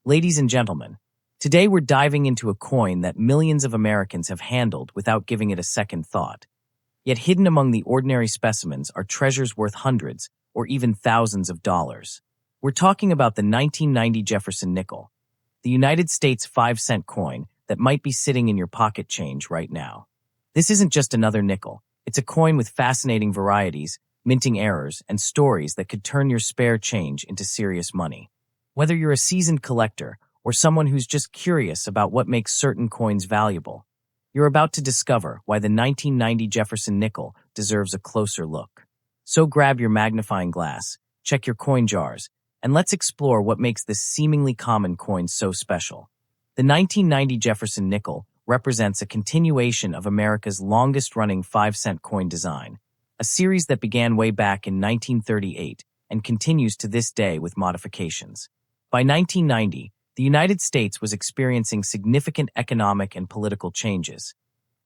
Ladies and gentlemen, today we're diving into a coin that millions of Americans have handled without giving it a second thought. Yet hidden among the ordinary specimens are treasures worth hundreds or even thousands of dollars. We're talking about the 1990 Jefferson Nickel, the United States 5-cent coin that might be sitting in your pocket change right now. This isn't just another nickel. It's a coin with fascinating varieties, minting errors, and stories that could turn your spare change into serious money. Whether you're a seasoned collector or someone who's just curious about what makes certain coins valuable, you're about to discover why the 1990 Jefferson Nickel deserves a closer look. So grab your magnifying glass, check your coin jars, and let's explore what makes this seemingly common coin so special. The 1990 Jefferson Nickel represents a continuation of America's longest-running 5-cent coin design, a series that began way back in 1938 and continues to this day with modifications. By 1990, the United States was experiencing significant economic and political changes.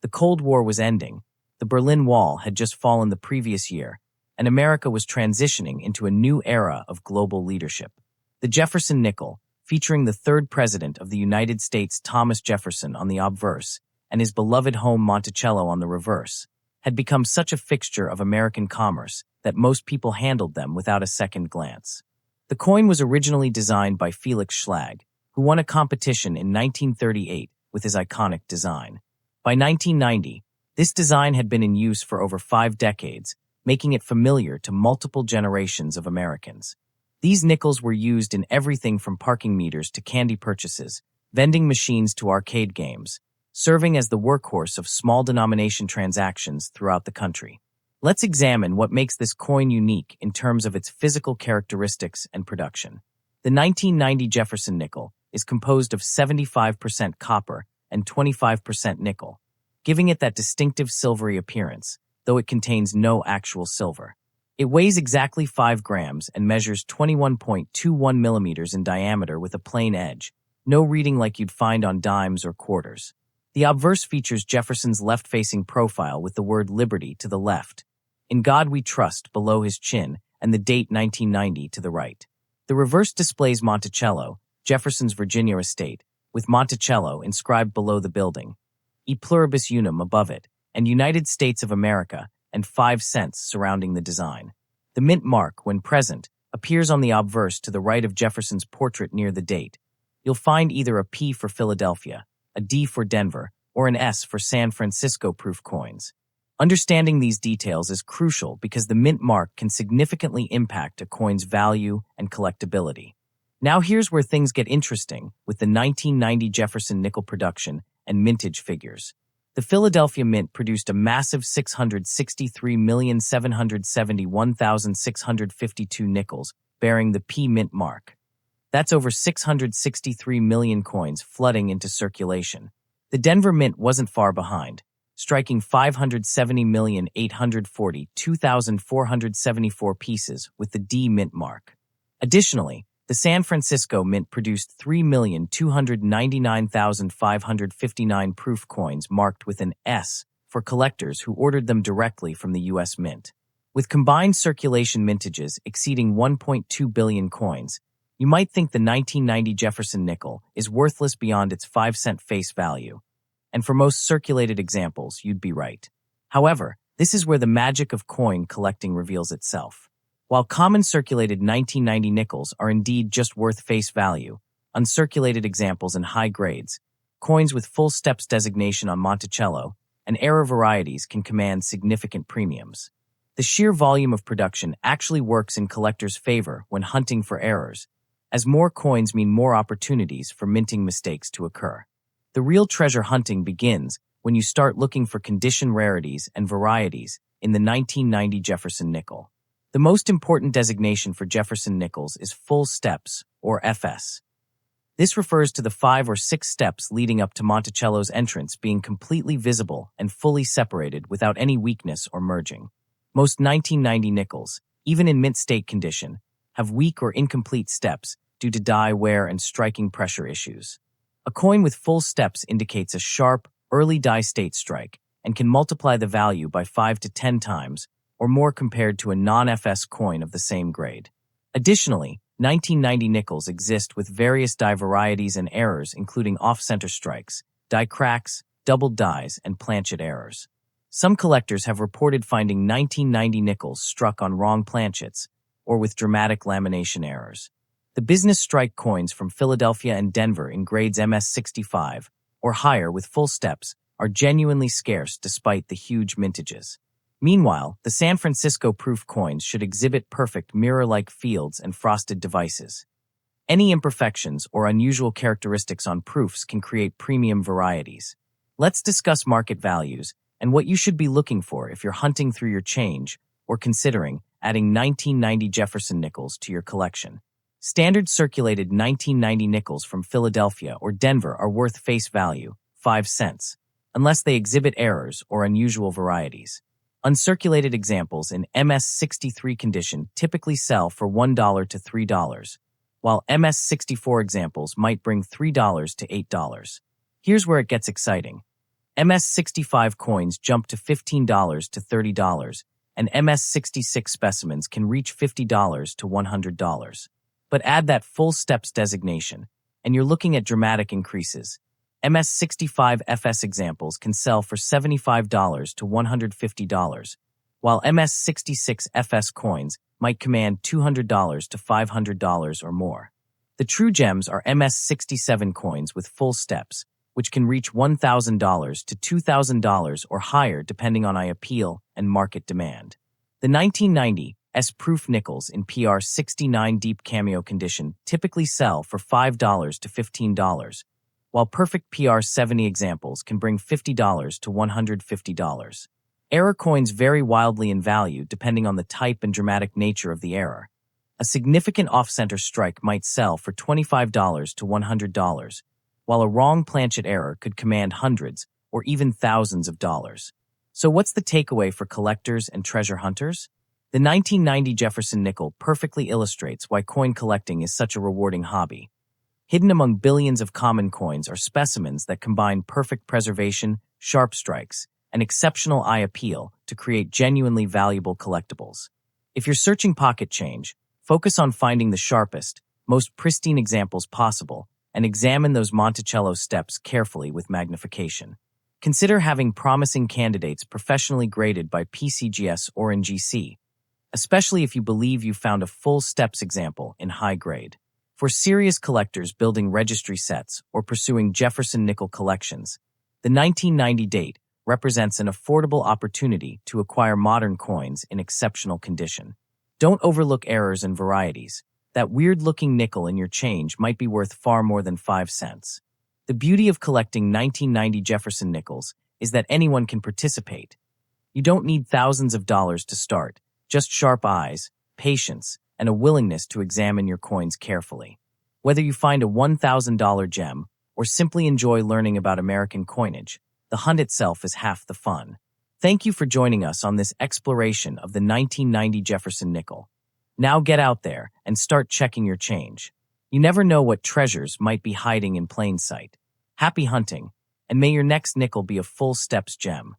The Cold War was ending, the Berlin Wall had just fallen the previous year, and America was transitioning into a new era of global leadership. The Jefferson Nickel, featuring the third president of the United States, Thomas Jefferson, on the obverse, and his beloved home Monticello on the reverse, had become such a fixture of American commerce that most people handled them without a second glance. The coin was originally designed by Felix Schlag, who won a competition in 1938 with his iconic design. By 1990, this design had been in use for over 5 decades, making it familiar to multiple generations of Americans. These nickels were used in everything from parking meters to candy purchases, vending machines to arcade games, serving as the workhorse of small-denomination transactions throughout the country. Let's examine what makes this coin unique in terms of its physical characteristics and production. The 1990 Jefferson Nickel is composed of 75% copper and 25% nickel, giving it that distinctive silvery appearance, though it contains no actual silver. It weighs exactly 5 grams and measures 21.21 millimeters in diameter with a plain edge, no reading like you'd find on dimes or quarters. The obverse features Jefferson's left-facing profile with the word Liberty to the left, In God We Trust below his chin, and the date 1990 to the right. The reverse displays Monticello, Jefferson's Virginia estate, with Monticello inscribed below the building, E Pluribus Unum above it, and United States of America, and 5 cents surrounding the design. The mint mark, when present, appears on the obverse to the right of Jefferson's portrait near the date. You'll find either a P for Philadelphia, a D for Denver, or an S for San Francisco proof coins. Understanding these details is crucial because the mint mark can significantly impact a coin's value and collectability. Now here's where things get interesting with the 1990 Jefferson Nickel production and mintage figures. The Philadelphia Mint produced a massive 663,771,652 nickels bearing the P mint mark. That's over 663 million coins flooding into circulation. The Denver Mint wasn't far behind, striking 570,842,474 pieces with the D mint mark. Additionally, the San Francisco Mint produced 3,299,559 proof coins marked with an S for collectors who ordered them directly from the U.S. Mint. With combined circulation mintages exceeding 1.2 billion coins, you might think the 1990 Jefferson Nickel is worthless beyond its 5-cent face value. And for most circulated examples, you'd be right. However, this is where the magic of coin collecting reveals itself. While common circulated 1990 nickels are indeed just worth face value, uncirculated examples in high grades, coins with full steps designation on Monticello, and error varieties can command significant premiums. The sheer volume of production actually works in collectors' favor when hunting for errors, as more coins mean more opportunities for minting mistakes to occur. The real treasure hunting begins when you start looking for condition rarities and varieties in the 1990 Jefferson Nickel. The most important designation for Jefferson Nickels is full steps, or FS. This refers to the 5 or 6 steps leading up to Monticello's entrance being completely visible and fully separated without any weakness or merging. Most 1990 nickels, even in mint state condition, have weak or incomplete steps due to die wear and striking pressure issues. A coin with full steps indicates a sharp, early die state strike and can multiply the value by 5 to 10 times or more compared to a non-FS coin of the same grade. Additionally, 1990 nickels exist with various die varieties and errors, including off-center strikes, die cracks, doubled dies, and planchet errors. Some collectors have reported finding 1990 nickels struck on wrong planchets or with dramatic lamination errors. The business strike coins from Philadelphia and Denver in grades MS65 or higher with full steps are genuinely scarce despite the huge mintages. Meanwhile, the San Francisco proof coins should exhibit perfect mirror-like fields and frosted devices. Any imperfections or unusual characteristics on proofs can create premium varieties. Let's discuss market values and what you should be looking for if you're hunting through your change or considering adding 1990 Jefferson Nickels to your collection. Standard circulated 1990 nickels from Philadelphia or Denver are worth face value, 5 cents, unless they exhibit errors or unusual varieties. Uncirculated examples in MS63 condition typically sell for $1 to $3, while MS64 examples might bring $3 to $8. Here's where it gets exciting. MS65 coins jump to $15 to $30, and MS66 specimens can reach $50 to $100. But add that full steps designation, and you're looking at dramatic increases. MS65 FS examples can sell for $75 to $150, while MS66 FS coins might command $200 to $500 or more. The true gems are MS67 coins with full steps, which can reach $1,000 to $2,000 or higher depending on appeal and market demand. The 1990 S-proof nickels in PR69 deep cameo condition typically sell for $5 to $15, while perfect PR70 examples can bring $50 to $150. Error coins vary wildly in value depending on the type and dramatic nature of the error. A significant off-center strike might sell for $25 to $100, while a wrong planchet error could command hundreds or even thousands of dollars. So what's the takeaway for collectors and treasure hunters? The 1990 Jefferson Nickel perfectly illustrates why coin collecting is such a rewarding hobby. Hidden among billions of common coins are specimens that combine perfect preservation, sharp strikes, and exceptional eye appeal to create genuinely valuable collectibles. If you're searching pocket change, focus on finding the sharpest, most pristine examples possible, and examine those Monticello steps carefully with magnification. Consider having promising candidates professionally graded by PCGS or NGC, especially if you believe you found a full steps example in high grade. For serious collectors building registry sets or pursuing Jefferson Nickel collections, the 1990 date represents an affordable opportunity to acquire modern coins in exceptional condition. Don't overlook errors and varieties. That weird-looking nickel in your change might be worth far more than 5 cents. The beauty of collecting 1990 Jefferson Nickels is that anyone can participate. You don't need thousands of dollars to start, just sharp eyes, patience, and a willingness to examine your coins carefully. Whether you find a $1,000 gem or simply enjoy learning about American coinage, the hunt itself is half the fun. Thank you for joining us on this exploration of the 1990 Jefferson Nickel. Now get out there and start checking your change. You never know what treasures might be hiding in plain sight. Happy hunting, and may your next nickel be a full steps gem.